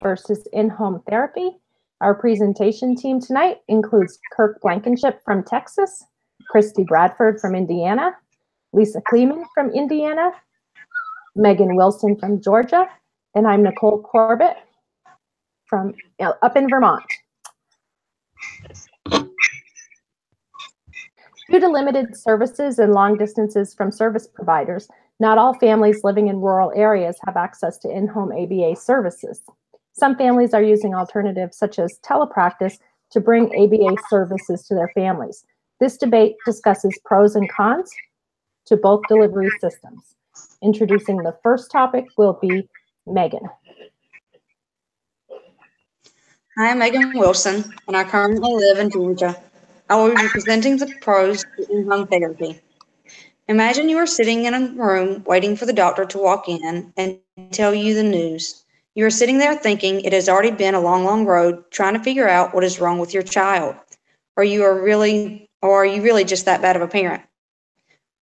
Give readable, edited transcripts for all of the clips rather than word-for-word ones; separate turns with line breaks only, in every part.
versus in-home therapy. Our presentation team tonight includes Kirk Blankenship from Texas, Christy Bradford from Indiana, Lisa Kleeman from Indiana, Megan Wilson from Georgia, and I'm Nicole Corbett from up in Vermont. Due to limited services and long distances from service providers, not all families living in rural areas have access to in-home ABA services. Some families are using alternatives such as telepractice to bring ABA services to their families. This debate discusses pros and cons to both delivery systems. Introducing the first topic will be Megan.
Hi, I'm Megan Wilson, and I currently live in Georgia. I will be presenting the pros to in-home therapy. Imagine you are sitting in a room waiting for the doctor to walk in and tell you the news. You are sitting there thinking it has already been a long, long road trying to figure out what is wrong with your child. Or are you really just that bad of a parent?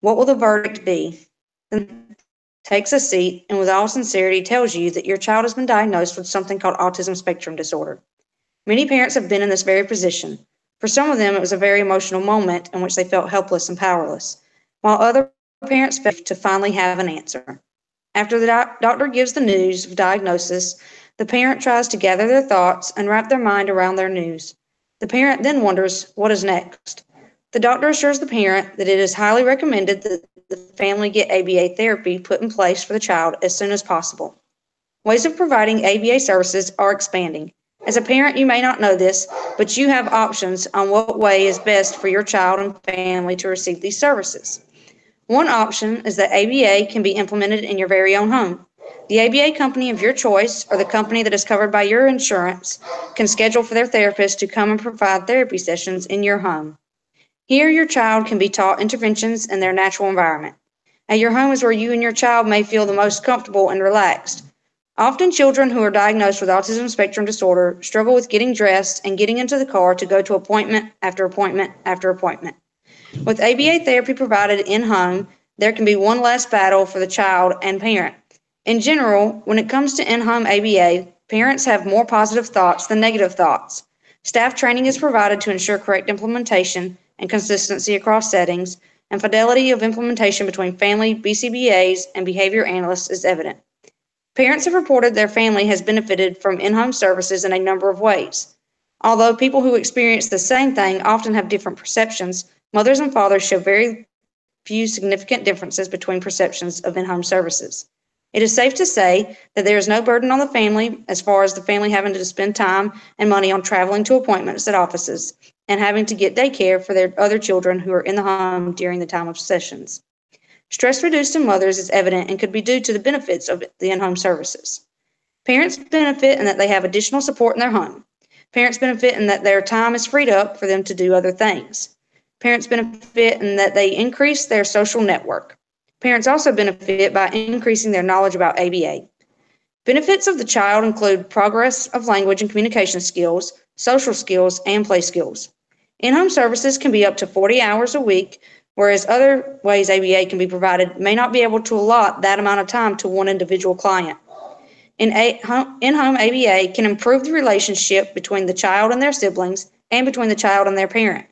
What will the verdict be? Then takes a seat and with all sincerity tells you that your child has been diagnosed with something called autism spectrum disorder. Many parents have been in this very position. For some of them, it was a very emotional moment in which they felt helpless and powerless, while other parents felt to finally have an answer. After the doctor gives the news of diagnosis, the parent tries to gather their thoughts and wrap their mind around their news. The parent then wonders, what is next? The doctor assures the parent that it is highly recommended that the family get ABA therapy put in place for the child as soon as possible. Ways of providing ABA services are expanding. As a parent, you may not know this, but you have options on what way is best for your child and family to receive these services. One option is that ABA can be implemented in your very own home. The ABA company of your choice, or the company that is covered by your insurance, can schedule for their therapist to come and provide therapy sessions in your home. Here, your child can be taught interventions in their natural environment. At your home is where you and your child may feel the most comfortable and relaxed. Often children who are diagnosed with autism spectrum disorder struggle with getting dressed and getting into the car to go to appointment after appointment after appointment. With ABA therapy provided in-home, there can be one less battle for the child and parent. In general, when it comes to in-home ABA, parents have more positive thoughts than negative thoughts. Staff training is provided to ensure correct implementation and consistency across settings, and fidelity of implementation between family, BCBAs, and behavior analysts is evident. Parents have reported their family has benefited from in-home services in a number of ways. Although people who experience the same thing often have different perceptions, mothers and fathers show very few significant differences between perceptions of in-home services. It is safe to say that there is no burden on the family as far as the family having to spend time and money on traveling to appointments at offices and having to get daycare for their other children who are in the home during the time of sessions. Stress reduced in mothers is evident and could be due to the benefits of the in-home services. Parents benefit in that they have additional support in their home. Parents benefit in that their time is freed up for them to do other things. Parents benefit in that they increase their social network. Parents also benefit by increasing their knowledge about ABA. Benefits of the child include progress of language and communication skills, social skills, and play skills. In-home services can be up to 40 hours a week, whereas other ways ABA can be provided may not be able to allot that amount of time to one individual client. In-home ABA can improve the relationship between the child and their siblings and between the child and their parent.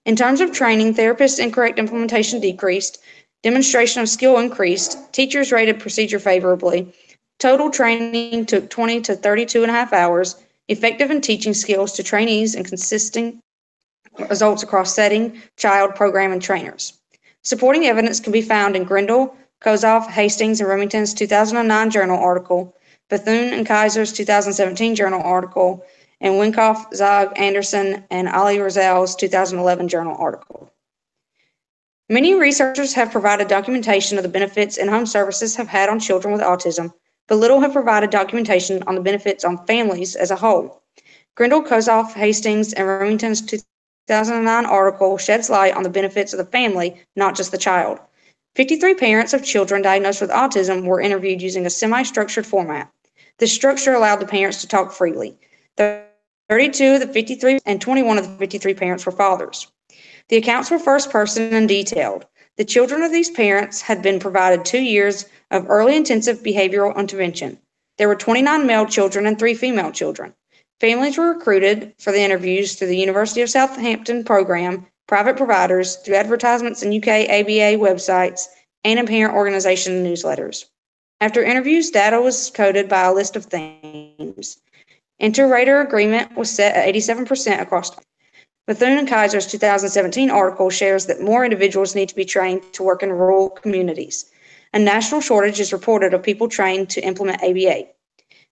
In terms of training, therapists' incorrect implementation decreased, demonstration of skill increased, teachers rated procedure favorably, total training took 20 to 32 and a half hours, effective in teaching skills to trainees and consisting results across setting, child, program, and trainers. Supporting evidence can be found in Grindle, Kozoff, Hastings, and Remington's 2009 journal article, Bethune and Kaiser's 2017 journal article, and Winkoff, Zog, Anderson, and Ali Rizal's 2011 journal article. Many researchers have provided documentation of the benefits in-home services have had on children with autism, but little have provided documentation on the benefits on families as a whole. Grindle, Kozoff, Hastings, and Remington's 2009 article sheds light on the benefits of the family, not just the child. 53 parents of children diagnosed with autism were interviewed using a semi-structured format. This structure allowed the parents to talk freely. 32 of the 53 and 21 of the 53 parents were fathers. The accounts were first person and detailed. The children of these parents had been provided 2 years of early intensive behavioral intervention. There were 29 male children and 3 female children. Families were recruited for the interviews through the University of Southampton program, private providers, through advertisements in UK ABA websites, and in parent organization newsletters. After interviews, data was coded by a list of themes. Inter-rater agreement was set at 87% across. Bethune and Kaiser's 2017 article shares that more individuals need to be trained to work in rural communities. A national shortage is reported of people trained to implement ABA.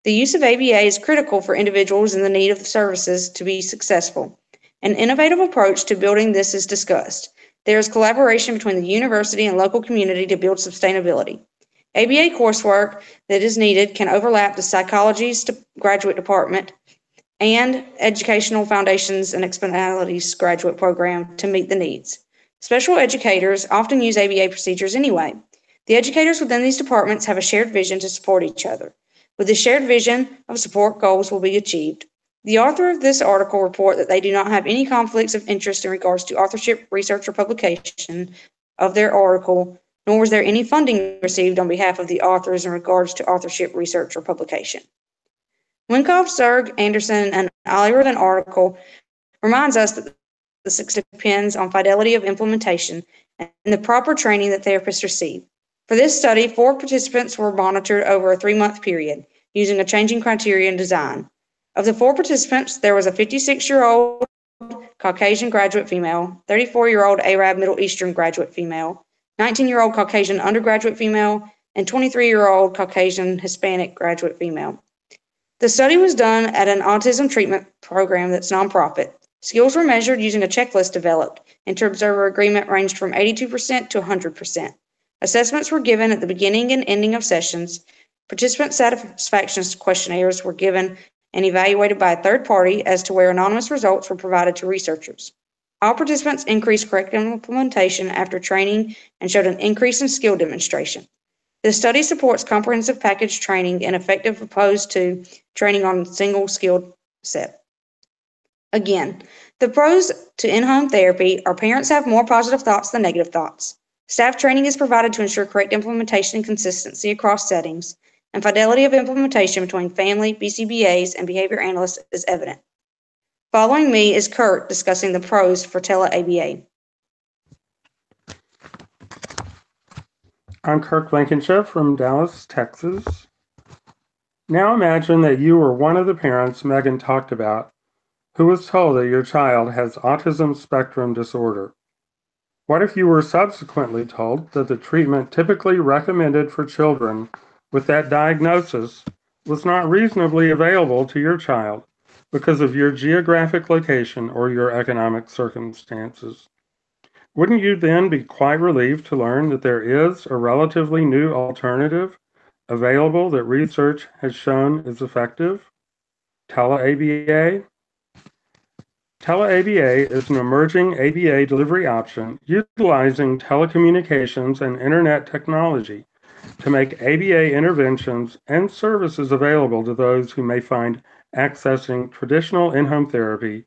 The use of ABA is critical for individuals in the need of the services to be successful. An innovative approach to building this is discussed. There is collaboration between the university and local community to build sustainability. ABA coursework that is needed can overlap the psychology's graduate department and educational foundations and externalities graduate program to meet the needs. Special educators often use ABA procedures anyway. The educators within these departments have a shared vision to support each other. With the shared vision of support, goals will be achieved. The author of this article report that they do not have any conflicts of interest in regards to authorship, research, or publication of their article, nor was there any funding received on behalf of the authors in regards to authorship, research, or publication. Winkoff, Zerg, Anderson, and Oliver article reminds us that the success depends on fidelity of implementation and the proper training that therapists receive. For this study, 4 participants were monitored over a 3-month period using a changing criterion design. Of the 4 participants, there was a 56-year-old Caucasian graduate female, 34-year-old Arab Middle Eastern graduate female, 19-year-old Caucasian undergraduate female, and 23-year-old Caucasian Hispanic graduate female. The study was done at an autism treatment program that's nonprofit. Skills were measured using a checklist developed. Inter-observer agreement ranged from 82% to 100%. Assessments were given at the beginning and ending of sessions. Participant satisfaction questionnaires were given and evaluated by a third party as to where anonymous results were provided to researchers. All participants increased curriculum implementation after training and showed an increase in skill demonstration. The study supports comprehensive package training and effective opposed to training on a single skill set. Again, the pros to in-home therapy are parents have more positive thoughts than negative thoughts. Staff training is provided to ensure correct implementation and consistency across settings, and fidelity of implementation between family, BCBAs, and behavior analysts is evident. Following me is Kurt discussing the pros for Tele ABA.
I'm Kirk Blankenship from Dallas, Texas. Now imagine that you were one of the parents Megan talked about who was told that your child has autism spectrum disorder. What if you were subsequently told that the treatment typically recommended for children with that diagnosis was not reasonably available to your child because of your geographic location or your economic circumstances? Wouldn't you then be quite relieved to learn that there is a relatively new alternative available that research has shown is effective? Tele ABA? Tele ABA is an emerging ABA delivery option utilizing telecommunications and internet technology to make ABA interventions and services available to those who may find accessing traditional in-home therapy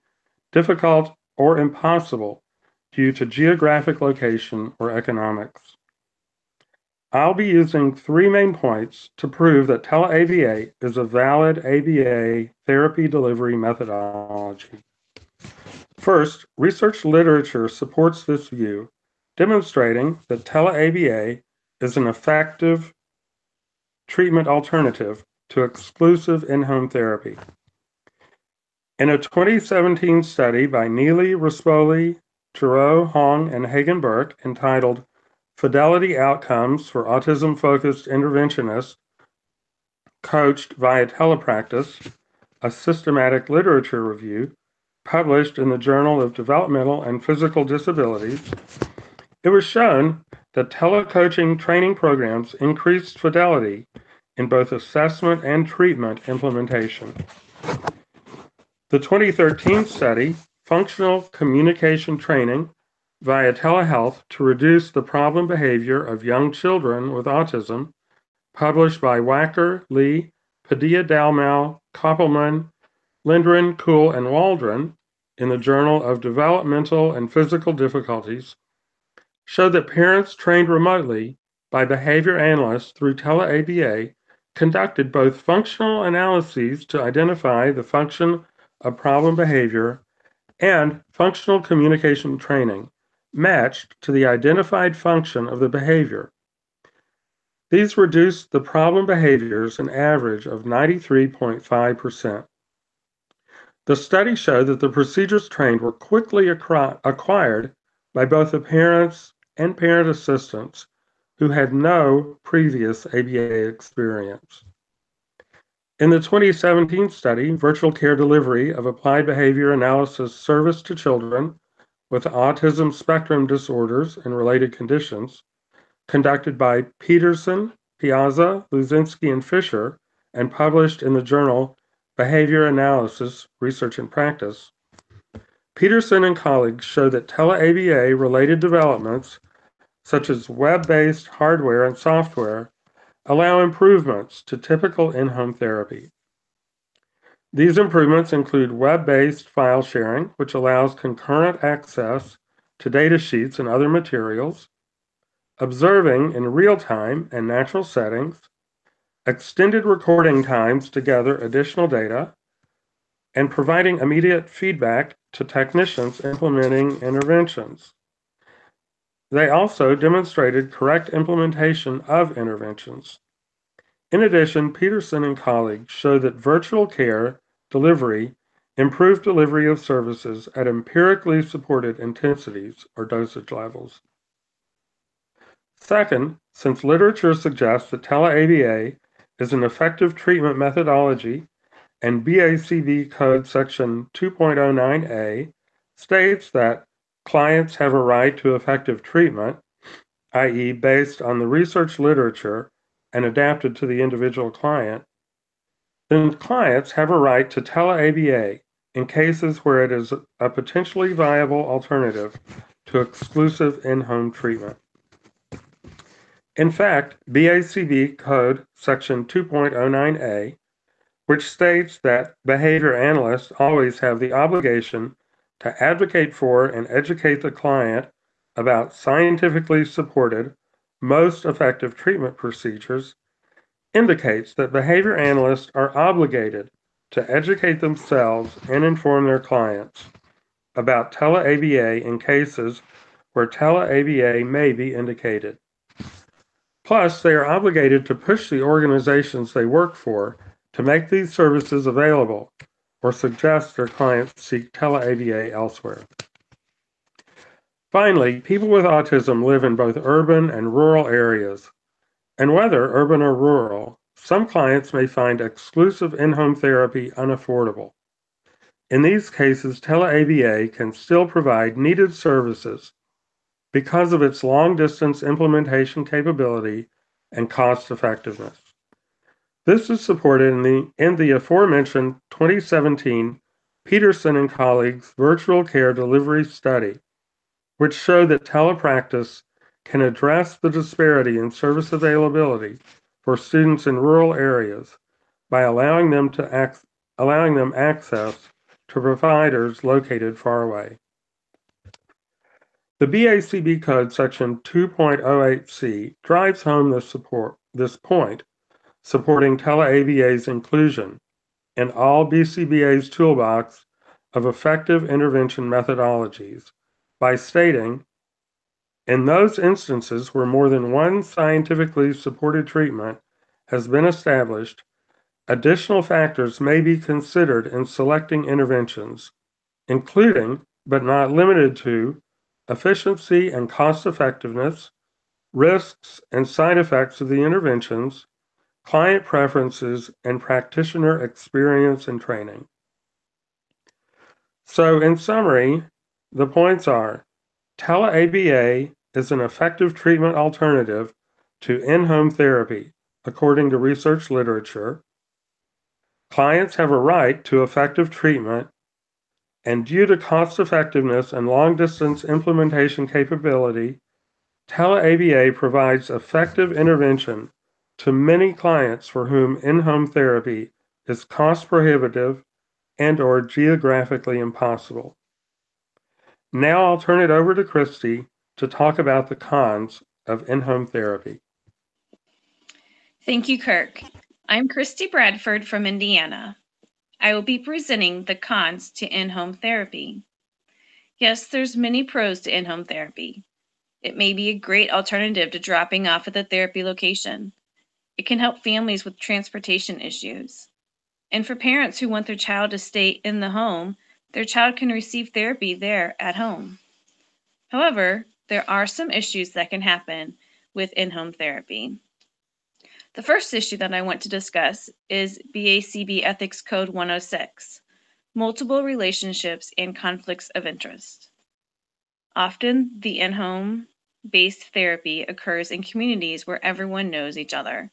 difficult or impossible due to geographic location or economics. I'll be using 3 main points to prove that Tele ABA is a valid ABA therapy delivery methodology. First, research literature supports this view, demonstrating that Tele ABA is an effective treatment alternative to exclusive in-home therapy. In a 2017 study by Neely, Rispoli, Giroux, Hong, and Hagen-Burke entitled Fidelity Outcomes for Autism-Focused Interventionists Coached via Telepractice, a systematic literature review published in the Journal of Developmental and Physical Disabilities, it was shown that telecoaching training programs increased fidelity in both assessment and treatment implementation. The 2013 study, Functional Communication Training via Telehealth to Reduce the Problem Behavior of Young Children with Autism, published by Wacker, Lee, Padilla-Dalmau, Koppelman, Lindgren, Kuhl, and Waldron in the Journal of Developmental and Physical Difficulties, showed that parents trained remotely by behavior analysts through Tele ABA conducted both functional analyses to identify the function of problem behavior and functional communication training matched to the identified function of the behavior. These reduced the problem behaviors an average of 93.5%. The study showed that the procedures trained were quickly acquired by both the parents and parent assistants who had no previous ABA experience. In the 2017 study, Virtual Care Delivery of Applied Behavior Analysis Service to Children with Autism Spectrum Disorders and Related Conditions, conducted by Peterson, Piazza, Luzinski, and Fisher, and published in the journal Behavior Analysis, Research and Practice, Peterson and colleagues showed that Tele ABA related developments, such as web-based hardware and software, allow improvements to typical in-home therapy. These improvements include web-based file sharing, which allows concurrent access to data sheets and other materials, observing in real time and natural settings, extended recording times to gather additional data, and providing immediate feedback to technicians implementing interventions. They also demonstrated correct implementation of interventions. In addition, Peterson and colleagues showed that virtual care delivery improved delivery of services at empirically supported intensities or dosage levels. Second, since literature suggests that Tele ABA is an effective treatment methodology, and BACB Code Section 2.09a states that clients have a right to effective treatment, i.e., based on the research literature and adapted to the individual client, then clients have a right to Tele ABA in cases where it is a potentially viable alternative to exclusive in-home treatment. In fact, BACB Code Section 2.09a, which states that behavior analysts always have the obligation to advocate for and educate the client about scientifically supported, most effective treatment procedures, indicates that behavior analysts are obligated to educate themselves and inform their clients about Tele ABA in cases where Tele ABA may be indicated. Plus, they are obligated to push the organizations they work for to make these services available or suggest their clients seek Tele ABA elsewhere. Finally, people with autism live in both urban and rural areas, and whether urban or rural, some clients may find exclusive in-home therapy unaffordable. In these cases, Tele ABA can still provide needed services because of its long-distance implementation capability and cost-effectiveness. This is supported in the aforementioned 2017 Peterson and colleagues virtual care delivery study, which showed that telepractice can address the disparity in service availability for students in rural areas by allowing them access to providers located far away. The BACB Code Section 2.08c drives home this point, supporting Tele ABA's inclusion in all BCBA's toolbox of effective intervention methodologies by stating, in those instances where more than one scientifically supported treatment has been established, additional factors may be considered in selecting interventions, including, but not limited to, efficiency and cost effectiveness, risks and side effects of the interventions, client preferences, and practitioner experience and training. So in summary, the points are, Tele ABA is an effective treatment alternative to in-home therapy, according to research literature. Clients have a right to effective treatment, and due to cost effectiveness and long-distance implementation capability, Tele ABA provides effective intervention to many clients for whom in-home therapy is cost prohibitive and or geographically impossible. Now I'll turn it over to Christy to talk about the cons of in-home therapy.
Thank you, Kirk. I'm Christy Bradford from Indiana. I will be presenting the cons to in-home therapy. Yes, there's many pros to in-home therapy. It may be a great alternative to dropping off at the therapy location. It can help families with transportation issues. And for parents who want their child to stay in the home, their child can receive therapy there at home. However, there are some issues that can happen with in-home therapy. The first issue that I want to discuss is BACB Ethics Code 106, multiple relationships and conflicts of interest. Often, the in-home based therapy occurs in communities where everyone knows each other.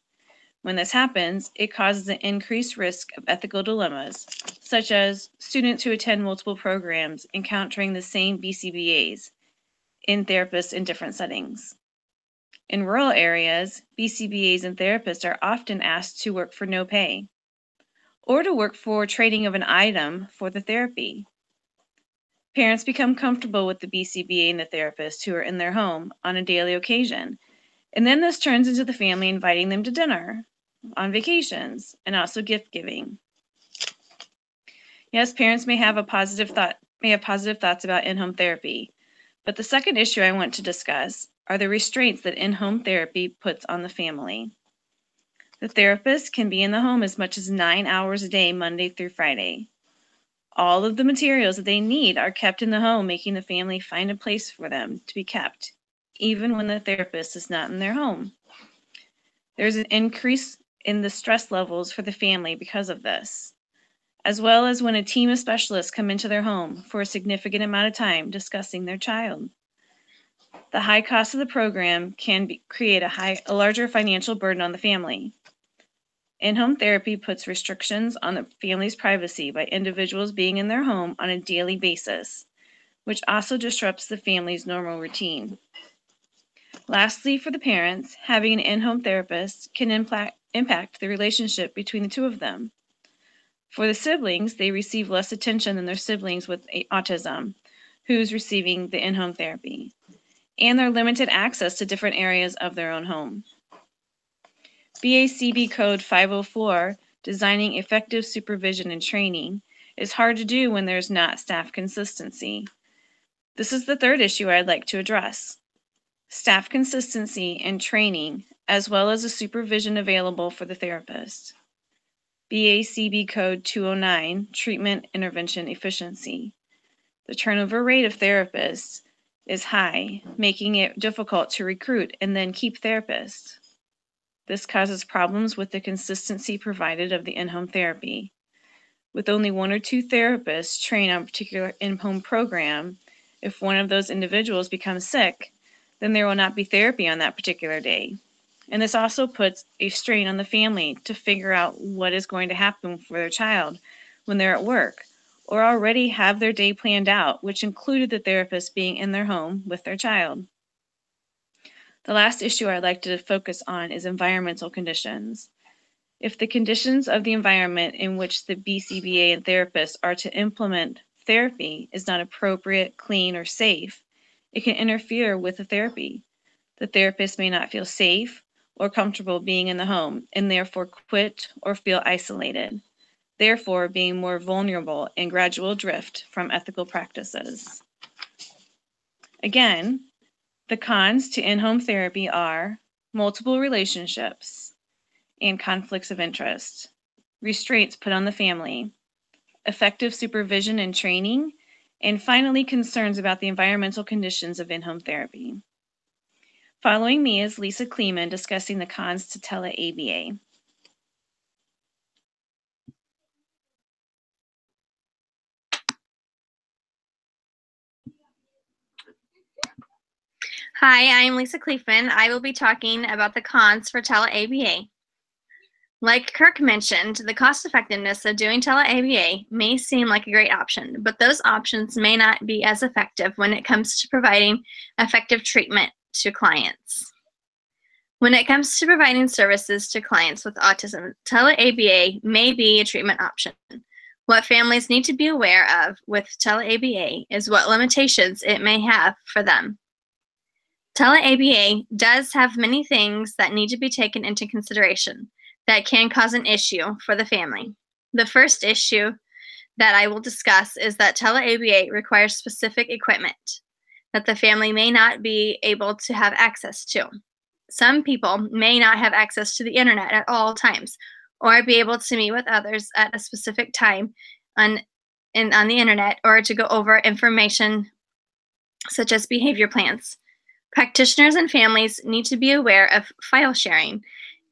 When this happens, it causes an increased risk of ethical dilemmas, such as students who attend multiple programs encountering the same BCBAs in therapists in different settings. In rural areas, BCBAs and therapists are often asked to work for no pay, or to work for trading of an item for the therapy. Parents become comfortable with the BCBA and the therapist who are in their home on a daily occasion, and then this turns into the family inviting them to dinner, on vacations, and also gift giving. Yes, parents may have positive thoughts about in-home therapy, but the second issue I want to discuss are the restraints that in-home therapy puts on the family. The therapist can be in the home as much as 9 hours a day, Monday through Friday. All of the materials that they need are kept in the home, making the family find a place for them to be kept, even when the therapist is not in their home. There's an increase in the stress levels for the family because of this, as well as when a team of specialists come into their home for a significant amount of time discussing their child. The high cost of the program can create a larger financial burden on the family. In-home therapy puts restrictions on the family's privacy by individuals being in their home on a daily basis, which also disrupts the family's normal routine. Lastly, for the parents, having an in-home therapist can impact the relationship between the two of them. For the siblings, they receive less attention than their siblings with autism, who's receiving the in-home therapy, and their limited access to different areas of their own home. BACB Code 504, Designing Effective Supervision and Training, is hard to do when there's not staff consistency. This is the third issue I'd like to address. Staff consistency and training, as well as the supervision available for the therapist. BACB Code 209, Treatment Intervention Efficiency. The turnover rate of therapists is high, making it difficult to recruit and then keep therapists. This causes problems with the consistency provided of the in-home therapy. With only 1 or 2 therapists trained on a particular in-home program, if one of those individuals becomes sick, then there will not be therapy on that particular day. And this also puts a strain on the family to figure out what is going to happen for their child when they're at work, or already have their day planned out, which included the therapist being in their home with their child. The last issue I'd like to focus on is environmental conditions. If the conditions of the environment in which the BCBA and therapists are to implement therapy is not appropriate, clean, or safe, it can interfere with the therapy. The therapist may not feel safe or comfortable being in the home and therefore quit or feel isolated, therefore being more vulnerable and gradual drift from ethical practices. Again, the cons to in-home therapy are multiple relationships and conflicts of interest, restraints put on the family, effective supervision and training, and finally, concerns about the environmental conditions of in-home therapy. Following me is Lisa Kleeman discussing the cons to Tele ABA.
Hi, I'm Lisa Kleefman. I will be talking about the cons for Tele ABA. Like Kirk mentioned, the cost effectiveness of doing Tele ABA may seem like a great option, but those options may not be as effective when it comes to providing effective treatment to clients. When it comes to providing services to clients with autism, Tele ABA may be a treatment option. What families need to be aware of with Tele ABA is what limitations it may have for them. Tele ABA does have many things that need to be taken into consideration. that can cause an issue for the family. The first issue that I will discuss is that Tele ABA requires specific equipment that the family may not be able to have access to. Some people may not have access to the internet at all times, or be able to meet with others at a specific time on the internet, or to go over information such as behavior plans. Practitioners and families need to be aware of file sharing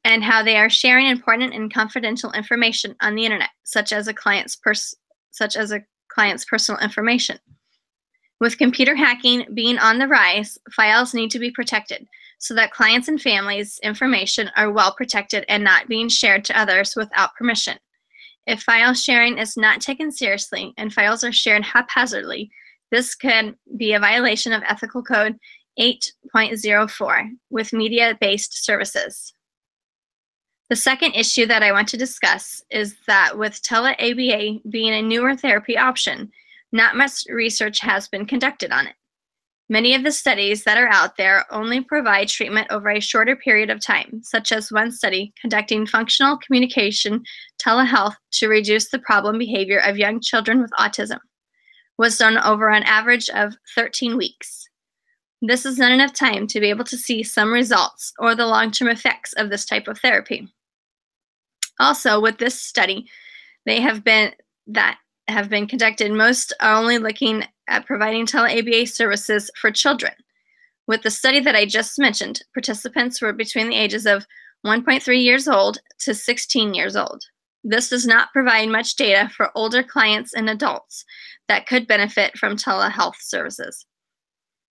and how they are sharing important and confidential information on the internet, such as a client's personal information. With computer hacking being on the rise, files need to be protected so that clients' and families' information are well protected and not being shared to others without permission. If file sharing is not taken seriously and files are shared haphazardly, this can be a violation of Ethical Code 8.04 with media-based services. The second issue that I want to discuss is that with Tele ABA being a newer therapy option, not much research has been conducted on it. Many of the studies that are out there only provide treatment over a shorter period of time, such as one study conducting functional communication telehealth to reduce the problem behavior of young children with autism, was done over an average of 13 weeks. This is not enough time to be able to see some results or the long-term effects of this type of therapy. Also, with this study, they have been conducted, most are only looking at providing Tele ABA services for children. With the study that I just mentioned, participants were between the ages of 1.3 years old to 16 years old. This does not provide much data for older clients and adults that could benefit from telehealth services.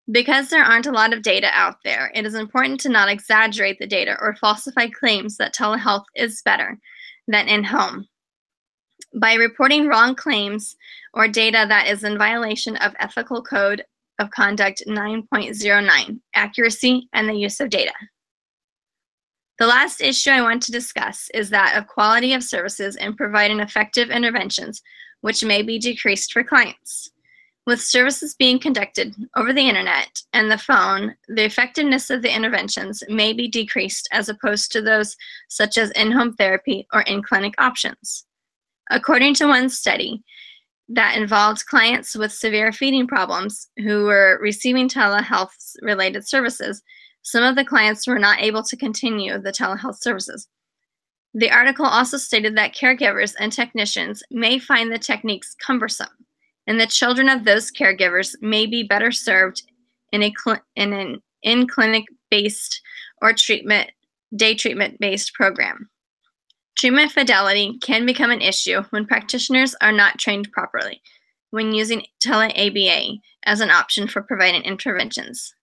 Because there aren't a lot of data out there, it is important to not exaggerate the data or falsify claims that telehealth is better than in-home. By reporting wrong claims or data that is in violation of Ethical Code of Conduct 9.09, accuracy and the use of data. The last issue I want to discuss is that of quality of services and providing effective interventions, which may be decreased for clients. With services being conducted over the internet and the phone, the effectiveness of the interventions may be decreased as opposed to those such as in-home therapy or in-clinic options. According to one study that involved clients with severe feeding problems who were receiving telehealth-related services, some of the clients were not able to continue the telehealth services. The article also stated that caregivers and technicians may find the techniques cumbersome, and the children of those caregivers may be better served in an in-clinic-based or day treatment-based program. Treatment fidelity can become an issue when practitioners are not trained properly when using Tele ABA as an option for providing interventions.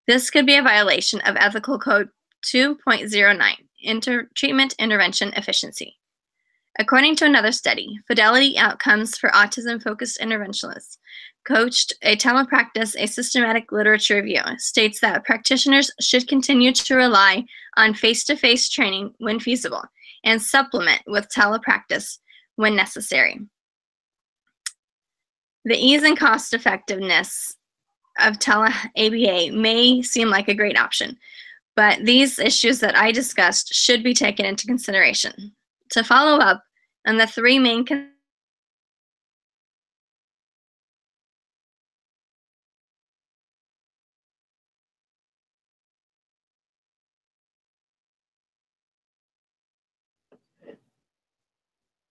This could be a violation of Ethical Code 2.09, Treatment Intervention Efficiency. According to another study, fidelity outcomes for autism-focused interventionalists coached a telepractice, a systematic literature review, states that practitioners should continue to rely on face-to-face training when feasible and supplement with telepractice when necessary. The ease and cost effectiveness of Tele ABA may seem like a great option, but these issues that I discussed should be taken into consideration. To follow up on the three main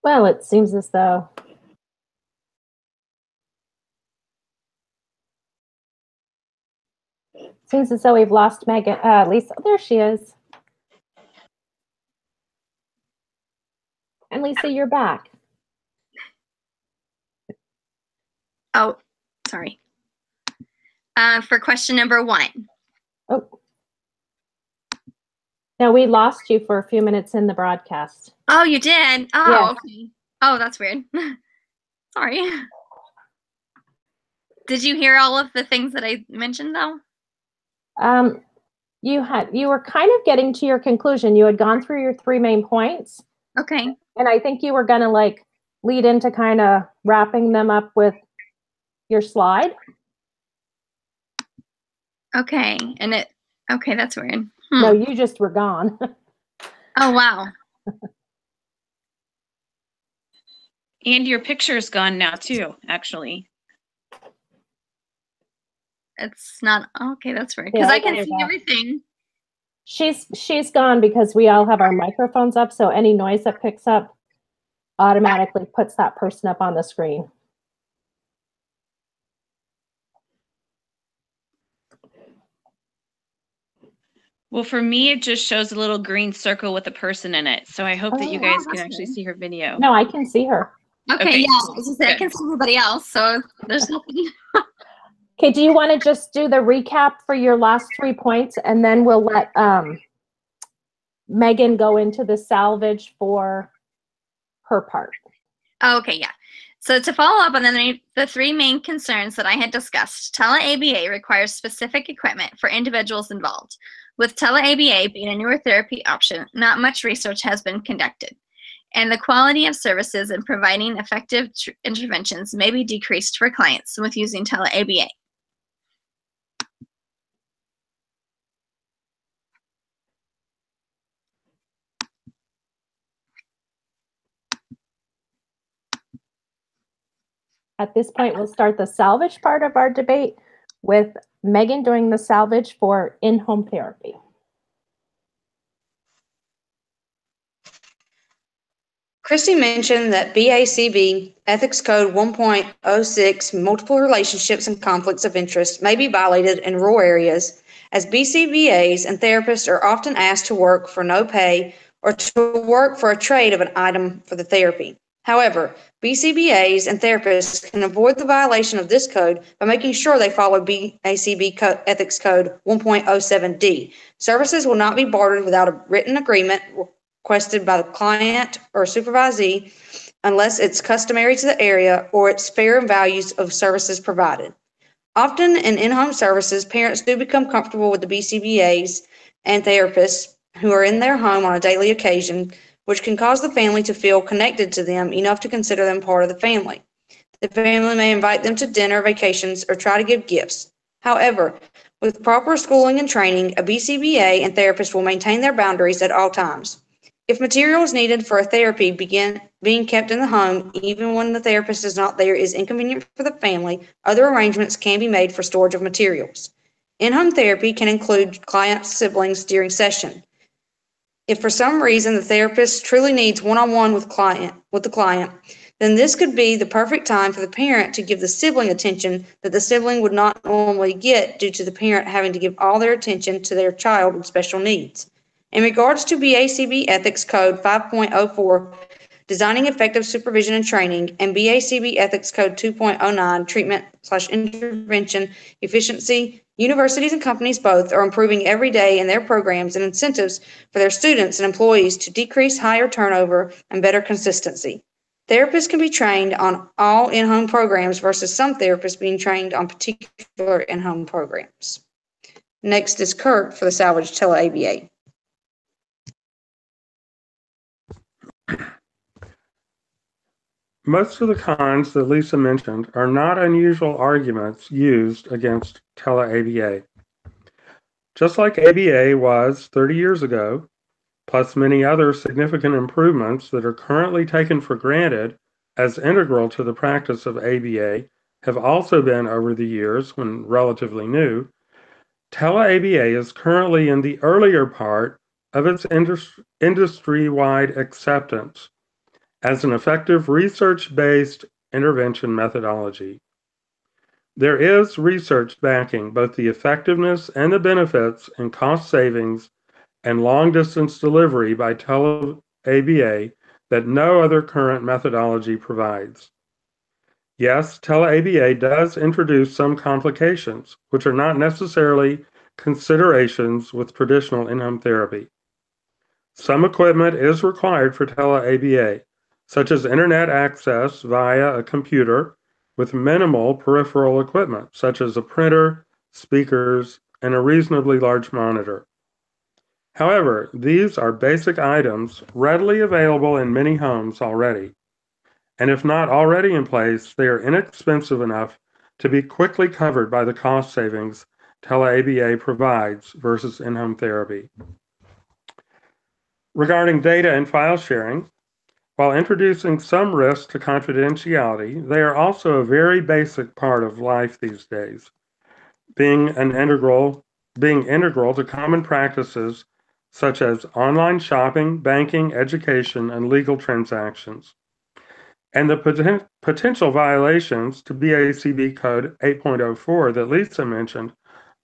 Well, it seems as though we've lost Megan. Lisa, there she is. And Lisa, you're back.
Oh, sorry. For question number 1.
Oh. No, we lost you for a few minutes in the broadcast.
Oh, you did? Oh,
yes.
Okay. Oh, that's weird. Sorry. Did you hear all of the things that I mentioned, though?
You were kind of getting to your conclusion. You had gone through your 3 main points.
Okay.
And I think you were going to like lead into kind of wrapping them up with your slide.
Okay. Okay, that's weird.
No, you just were gone.
Oh, wow.
And your picture's gone now too, actually.
It's not okay. That's weird
Yeah,
because
I
I can
got
see
that.
everything.
She's gone because we all have our microphones up, so any noise that picks up automatically puts that person up on the screen.
Well, for me, it just shows a little green circle with a person in it. So I hope that you guys can actually see her video.
No, I can see her.
Okay, yeah.
cool.
I was just saying, I can see everybody else, so there's nothing.
Okay, do you want to just do the recap for your last 3 points, and then we'll let Megan go into the salvage for her part?
Oh, okay, yeah. So to follow up on the three main concerns that I had discussed, Tele ABA requires specific equipment for individuals involved. With Tele ABA being a newer therapy option, not much research has been conducted, and the quality of services in providing effective interventions may be decreased for clients with using Tele ABA.
At this point, we'll start the salvage part of our debate with Megan doing the salvage for in-home therapy.
Christy mentioned that BACB Ethics Code 1.06 multiple relationships and conflicts of interest may be violated in rural areas, as BCBAs and therapists are often asked to work for no pay or to work for a trade of an item for the therapy. However, BCBAs and therapists can avoid the violation of this code by making sure they follow BACB Ethics Code 1.07D. Services will not be bartered without a written agreement requested by the client or supervisee unless it's customary to the area or it's fair and values of services provided. Often in in-home services, parents do become comfortable with the BCBAs and therapists who are in their home on a daily occasion, which can cause the family to feel connected to them enough to consider them part of the family. The family may invite them to dinner, vacations, or try to give gifts. However, with proper schooling and training, a BCBA and therapist will maintain their boundaries at all times. If materials needed for a therapy being kept in the home, even when the therapist is not there, is inconvenient for the family, other arrangements can be made for storage of materials. In-home therapy can include client siblings during session. If for some reason the therapist truly needs one-on-one with the client, then this could be the perfect time for the parent to give the sibling attention that the sibling would not normally get due to the parent having to give all their attention to their child with special needs. In regards to BACB Ethics Code 5.04, Designing Effective Supervision and Training, and BACB Ethics Code 2.09, Treatment/Intervention Efficiency, universities and companies both are improving every day in their programs and incentives for their students and employees to decrease higher turnover and better consistency. Therapists can be trained on all in-home programs versus some therapists being trained on particular in-home programs. Next is Kurt for the Salvage Tele ABA.
Most of the cons that Lisa mentioned are not unusual arguments used against Tele ABA. Just like ABA was 30 years ago, plus many other significant improvements that are currently taken for granted as integral to the practice of ABA have also been over the years when relatively new, Tele ABA is currently in the earlier part of its industry-wide acceptance as an effective research-based intervention methodology. There is research backing both the effectiveness and the benefits in cost savings and long-distance delivery by Tele ABA that no other current methodology provides. Yes, Tele ABA does introduce some complications, which are not necessarily considerations with traditional in-home therapy. Some equipment is required for Tele ABA, such as internet access via a computer with minimal peripheral equipment, such as a printer, speakers, and a reasonably large monitor. However, these are basic items readily available in many homes already. And if not already in place, they are inexpensive enough to be quickly covered by the cost savings Tele ABA provides versus in-home therapy. Regarding data and file sharing, while introducing some risk to confidentiality, they are also a very basic part of life these days, being integral to common practices such as online shopping, banking, education, and legal transactions. And the potential violations to BACB Code 8.04 that Lisa mentioned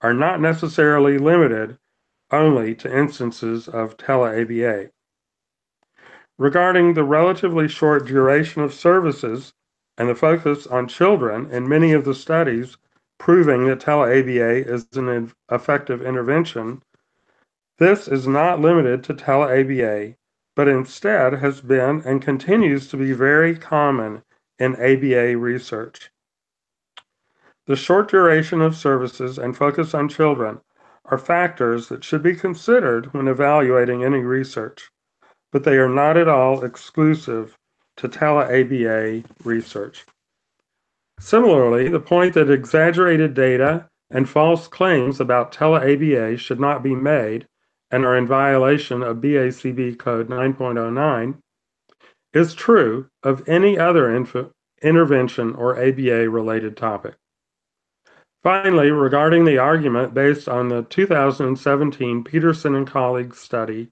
are not necessarily limited only to instances of Tele ABA. Regarding the relatively short duration of services and the focus on children in many of the studies proving that Tele ABA is an effective intervention, this is not limited to Tele ABA, but instead has been and continues to be very common in ABA research. The short duration of services and focus on children are factors that should be considered when evaluating any research, but they are not at all exclusive to Tele ABA research. Similarly, the point that exaggerated data and false claims about Tele ABA should not be made and are in violation of BACB Code 9.09 is true of any other intervention or ABA-related topic. Finally, regarding the argument based on the 2017 Peterson and colleagues study,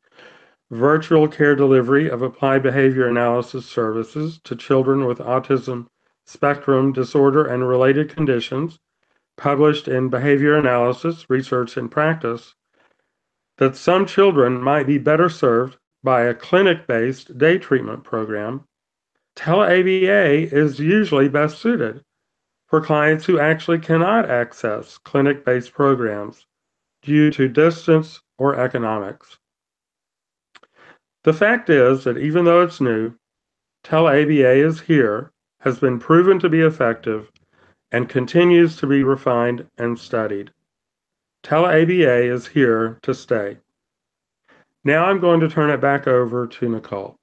Virtual Care Delivery of Applied Behavior Analysis Services to Children with Autism Spectrum Disorder and Related Conditions, published in Behavior Analysis, Research and Practice, that some children might be better served by a clinic-based day treatment program, Tele ABA is usually best suited for clients who actually cannot access clinic-based programs due to distance or economics. The fact is that even though it's new, Tele ABA is here, has been proven to be effective, and continues to be refined and studied. Tele ABA is here to stay. Now I'm going to turn it back over to Nicole.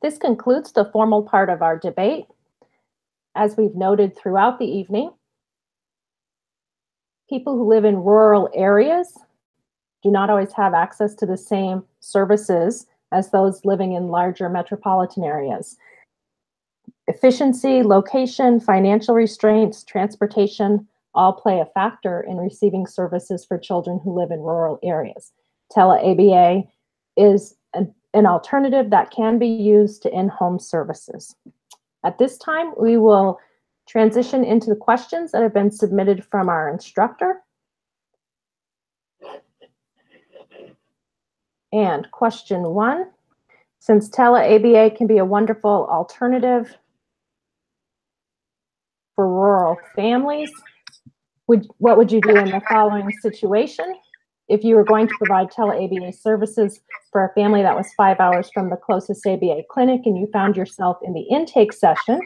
This concludes the formal part of our debate. As we've noted throughout the evening, people who live in rural areas do not always have access to the same services as those living in larger metropolitan areas. Efficiency, location, financial restraints, transportation all play a factor in receiving services for children who live in rural areas. Tele ABA is an alternative that can be used to in-home services. At this time, we will transition into the questions that have been submitted from our instructor. And question 1, since Tele ABA can be a wonderful alternative for rural families, what would you do in the following situation? If you were going to provide Tele ABA services for a family that was 5 hours from the closest ABA clinic and you found yourself in the intake session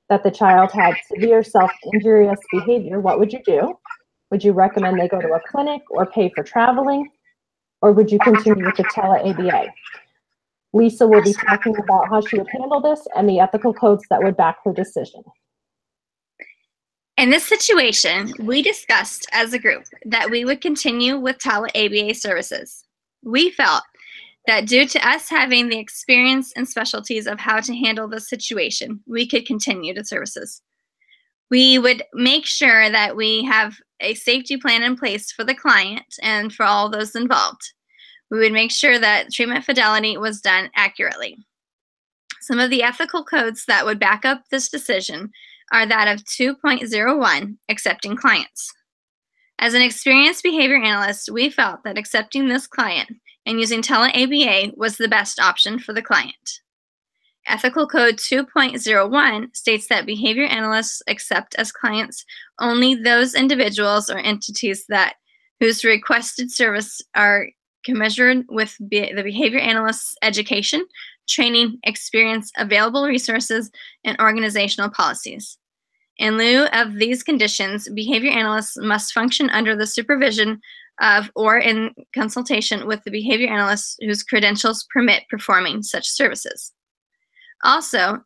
that the child had severe self-injurious behavior, what would you do? Would you recommend they go to a clinic or pay for traveling? Or would you continue with the Tele ABA? Lisa will be talking about how she would handle this and the ethical codes that would back her decision.
In this situation, we discussed as a group that we would continue with Tele ABA services. We felt that due to us having the experience and specialties of how to handle this situation, we could continue the services. We would make sure that we have a safety plan in place for the client and for all those involved. We would make sure that treatment fidelity was done accurately. Some of the ethical codes that would back up this decision are that of 2.01, accepting clients. As an experienced behavior analyst, we felt that accepting this client and using Tele ABA was the best option for the client. Ethical Code 2.01 states that behavior analysts accept as clients only those individuals or entities whose requested service are commensurate with the behavior analyst's education, training, experience, available resources, and organizational policies. In lieu of these conditions, behavior analysts must function under the supervision of or in consultation with the behavior analysts whose credentials permit performing such services. Also,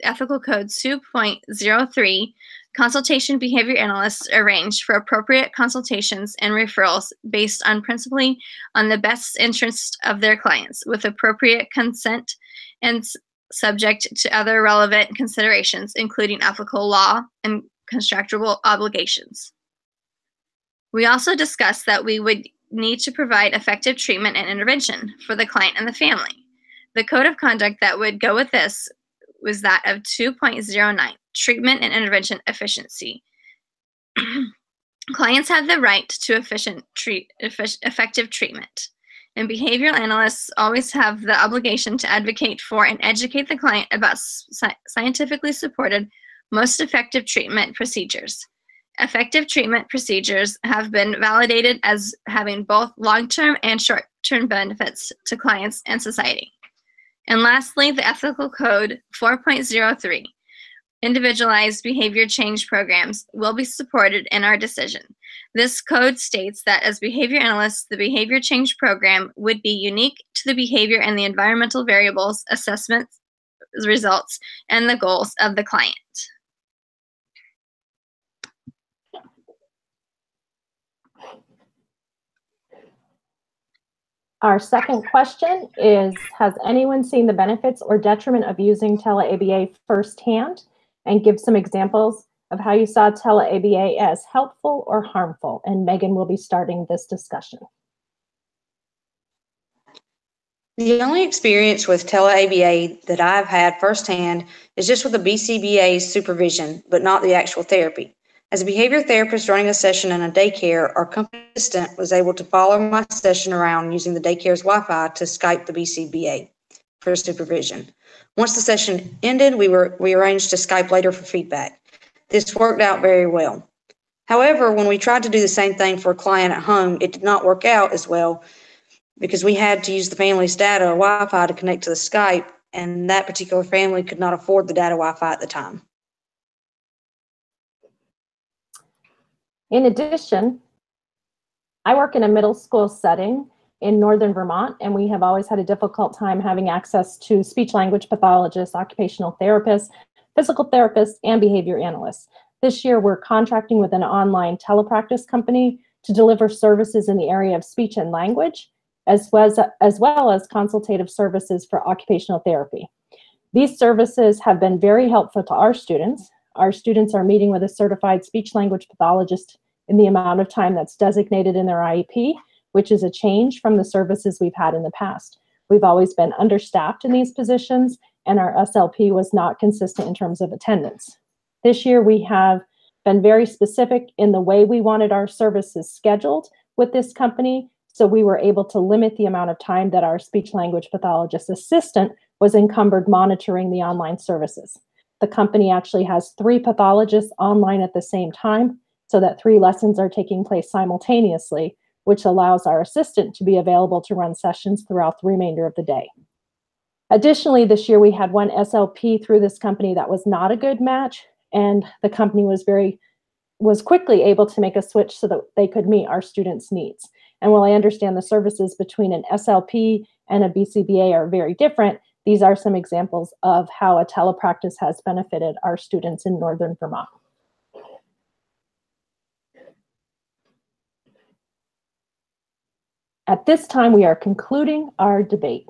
Ethical Code 2.03 Consultation behavior analysts arrange for appropriate consultations and referrals based on principally on the best interest of their clients, with appropriate consent and subject to other relevant considerations, including applicable law and contractual obligations. We also discussed that we would need to provide effective treatment and intervention for the client and the family. The code of conduct that would go with this was that of 2.09, treatment and intervention efficiency. Clients have the right to effective treatment, and behavioral analysts always have the obligation to advocate for and educate the client about scientifically supported, most effective treatment procedures. Effective treatment procedures have been validated as having both long-term and short-term benefits to clients and society. And lastly, the Ethical Code 4.03, individualized behavior change programs, will be supported in our decision. This code states that as behavior analysts, the behavior change program would be unique to the behavior and the environmental variables, assessments, results, and the goals of the client.
Our second question is, has anyone seen the benefits or detriment of using Tele ABA firsthand? And give some examples of how you saw Tele ABA as helpful or harmful. And Megan will be starting this discussion.
The only experience with Tele ABA that I've had firsthand is just with the BCBA's supervision, but not the actual therapy. As a behavior therapist running a session in a daycare, our company assistant was able to follow my session around using the daycare's Wi-Fi to Skype the BCBA for supervision. Once the session ended, we arranged to Skype later for feedback. This worked out very well. However, when we tried to do the same thing for a client at home, it did not work out as well because we had to use the family's data or Wi-Fi to connect to the Skype, and that particular family could not afford the data Wi-Fi at the time.
In addition, I work in a middle school setting in northern Vermont, and we have always had a difficult time having access to speech-language pathologists, occupational therapists, physical therapists, and behavior analysts. This year, we're contracting with an online telepractice company to deliver services in the area of speech and language, as well as consultative services for occupational therapy. These services have been very helpful to our students. Our students are meeting with a certified speech-language pathologist in the amount of time that's designated in their IEP, which is a change from the services we've had in the past. We've always been understaffed in these positions, and our SLP was not consistent in terms of attendance. This year, we have been very specific in the way we wanted our services scheduled with this company, so we were able to limit the amount of time that our speech-language pathologist assistant was encumbered monitoring the online services. The company actually has 3 pathologists online at the same time, so that 3 lessons are taking place simultaneously, which allows our assistant to be available to run sessions throughout the remainder of the day. Additionally, this year we had one SLP through this company that was not a good match, and the company was quickly able to make a switch so that they could meet our students' needs. And while I understand the services between an SLP and a BCBA are very different, these are some examples of how a telepractice has benefited our students in northern Vermont. At this time, we are concluding our debate.